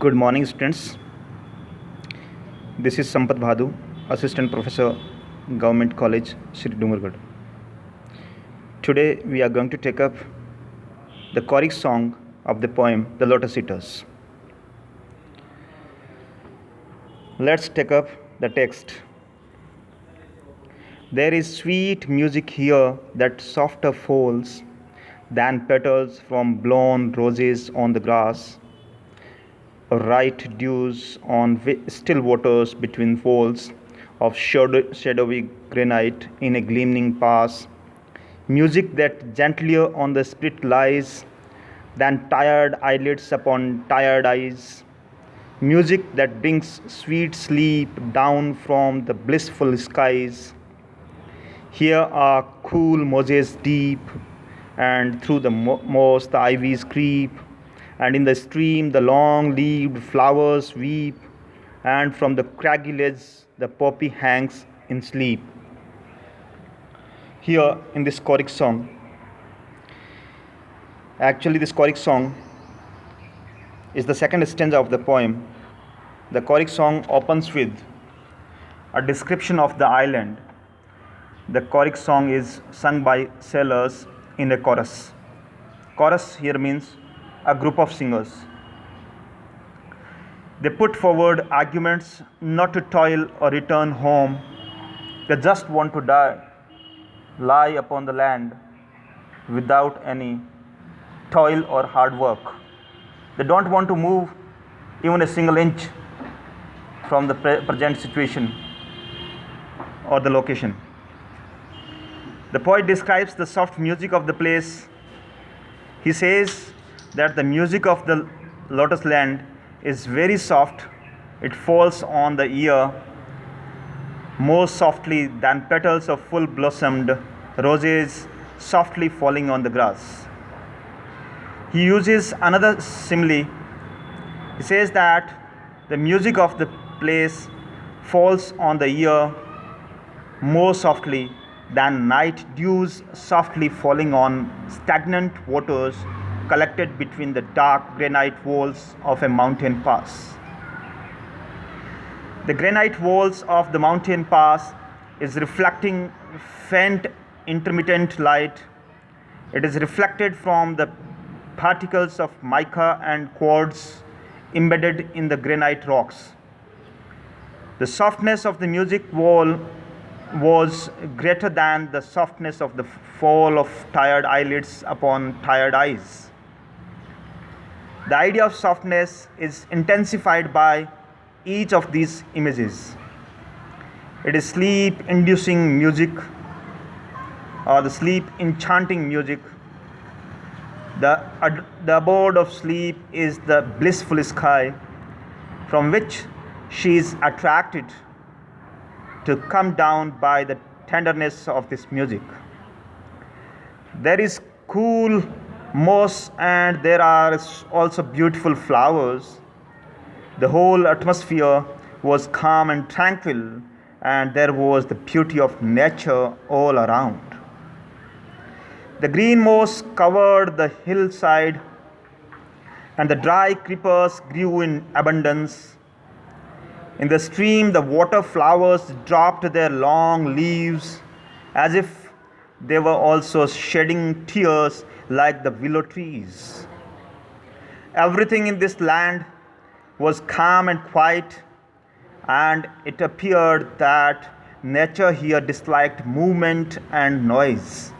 Good morning, students. This is Sampat Bhadu, Assistant Professor, Government College, Sri Dungargad. Today we are going to take up the choric song of the poem The Lotus Eaters. Let's take up the text. There is sweet music here that softer falls than petals from blown roses on the grass, or bright dews on still waters between folds of shadowy granite in a gleaming pass, music that gentlier on the spirit lies than tired eyelids upon tired eyes, music that brings sweet sleep down from the blissful skies. Here are cool mosses deep, and through the moss the ivies creep, and in the stream the long-leaved flowers weep, and from the craggy ledge the poppy hangs in sleep. Here in this choric song, this choric song is the second stanza of the poem. The choric song opens with a description of the island. The choric song is sung by sailors in a chorus. Chorus here means a group of singers. They put forward arguments not to toil or return home. They just want to lie upon the land without any toil or hard work. They don't want to move even a single inch from the present situation or the location. The poet describes the soft music of the place. He says that the music of the lotus land is very soft. It falls on the ear more softly than petals of full blossomed roses softly falling on the grass. He uses another simile. He says that the music of the place falls on the ear more softly than night dews softly falling on stagnant waters collected between the dark granite walls of a mountain pass. The granite walls of the mountain pass is reflecting faint intermittent light. It is reflected from the particles of mica and quartz embedded in the granite rocks. The softness of the music wall was greater than the softness of the fall of tired eyelids upon tired eyes. The idea of softness is intensified by each of these images. It is sleep-inducing music or the sleep-enchanting music. The abode of sleep is the blissful sky from which she is attracted to come down by the tenderness of this music. There is cool moss and there are also beautiful flowers. The whole atmosphere was calm and tranquil, and there was the beauty of nature all around. The green moss covered the hillside, and the dry creepers grew in abundance. In the stream, the water flowers dropped their long leaves as if they were also shedding tears like the willow trees. Everything in this land was calm and quiet, and it appeared that nature here disliked movement and noise.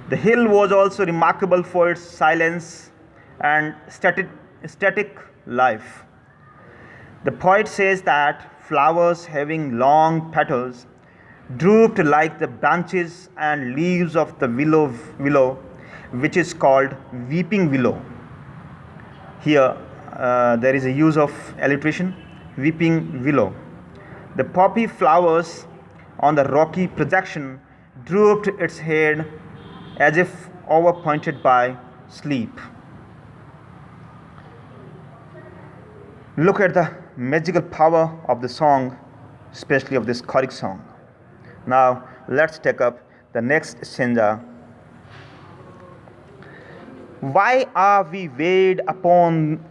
The hill was also remarkable for its silence and static life. The poet says that flowers having long petals drooped like the branches and leaves of the willow, which is called weeping willow. Here there is a use of alliteration, weeping willow. The poppy flowers on the rocky projection drooped its head as if overpointed by sleep. Look at the magical power of the song, especially of this choric song. Now let's take up the next stanza. Why are we weighed upon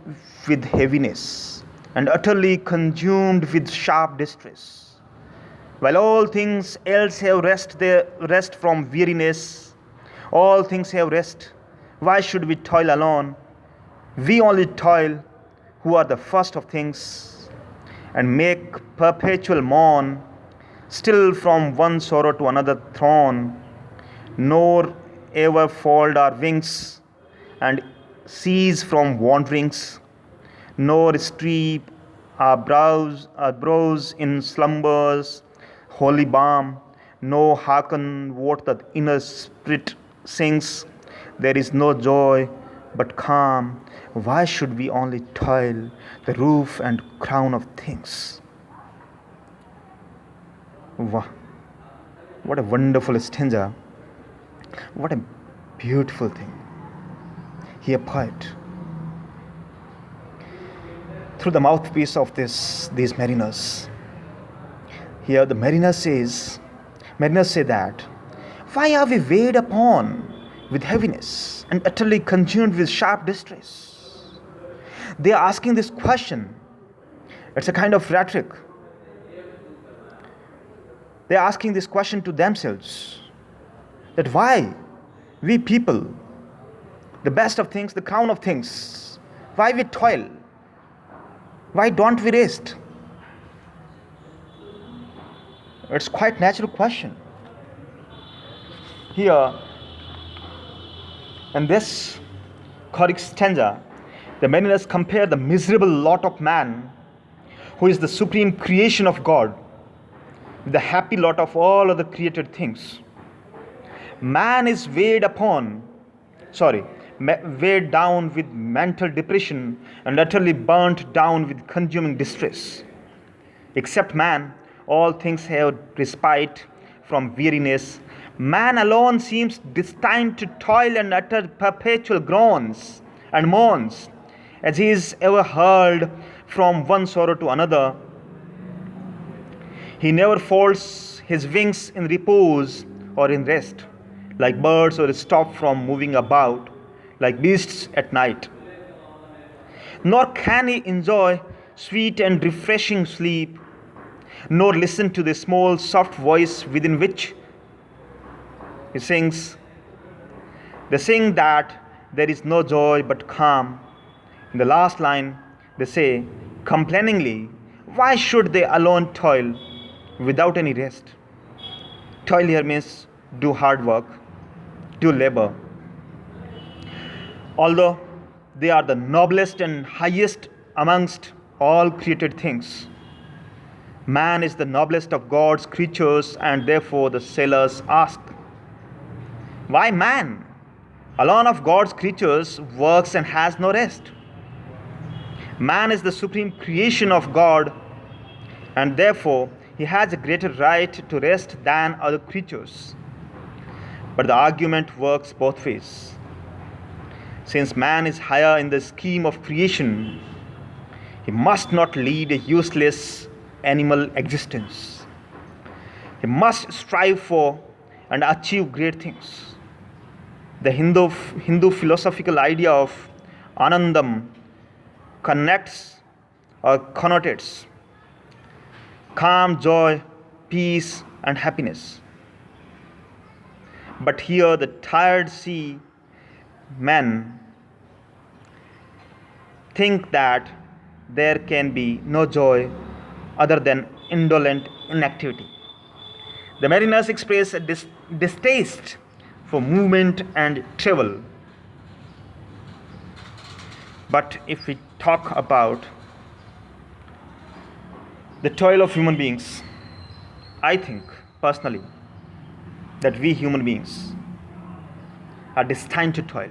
with heaviness and utterly consumed with sharp distress? While all things else have rest from weariness, all things have rest. Why should we toil alone? We only toil who are the first of things, and make perpetual mourn, still from one sorrow to another thrown, nor ever fold our wings and cease from wanderings, nor steep our brows in slumber's holy balm, nor hearken what the inner spirit sings. There is no joy but calm. Why should we only toil, the roof and crown of things? Wow. What a wonderful stanza. What a beautiful thing. Here, poet, through the mouthpiece of these mariners, here the mariners say that, why are we weighed upon with heaviness and utterly consumed with sharp distress? They are asking this question. It's a kind of rhetoric. They are asking this question to themselves, that why we people, the best of things, the crown of things, why we toil? Why don't we rest? It's quite natural question. Here, in this choric stanza, the mariners compare the miserable lot of man, who is the supreme creation of God, with the happy lot of all other created things. Man is weighed down with mental depression and utterly burnt down with consuming distress. Except man, all things have respite from weariness. Man alone seems destined to toil and utter perpetual groans and moans, as he is ever hurled from one sorrow to another. He never folds his wings in repose or in rest, like birds, or stop from moving about, like beasts at night. Nor can he enjoy sweet and refreshing sleep, nor listen to the small soft voice within which he sings. They sing that there is no joy but calm. In the last line, they say complainingly, why should they alone toil without any rest? Toil here means do hard work, do labor. Although they are the noblest and highest amongst all created things, man is the noblest of God's creatures, and therefore the sailors ask, why man, alone of God's creatures, works and has no rest? Man is the supreme creation of God, and therefore he has a greater right to rest than other creatures. But the argument works both ways. Since man is higher in the scheme of creation, he must not lead a useless animal existence. He must strive for and achieve great things. The Hindu philosophical idea of Anandam connects or connotates calm, joy, peace, and happiness. But here the tired sea men think that there can be no joy other than indolent inactivity. The mariners express a distaste for movement and travel. But if we talk about the toil of human beings, I think personally that we human beings are destined to toil,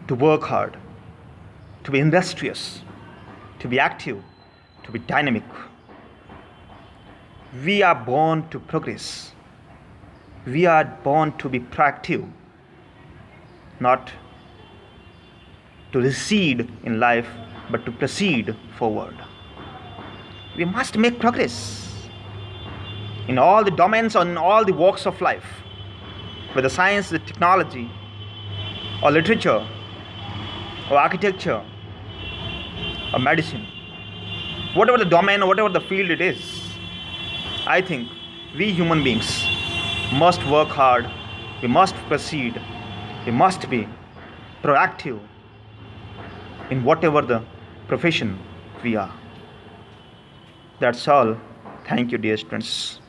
to work hard, to be industrious, to be active, to be dynamic. We are born to progress. We are born to be proactive, not to recede in life, but to proceed forward. We must make progress in all the domains, on all the walks of life, whether science, the technology, or literature, or architecture, or medicine, whatever the domain or whatever the field it is, I think we human beings must work hard, we must proceed, we must be proactive in whatever the profession we are. That's all. Thank you, dear students.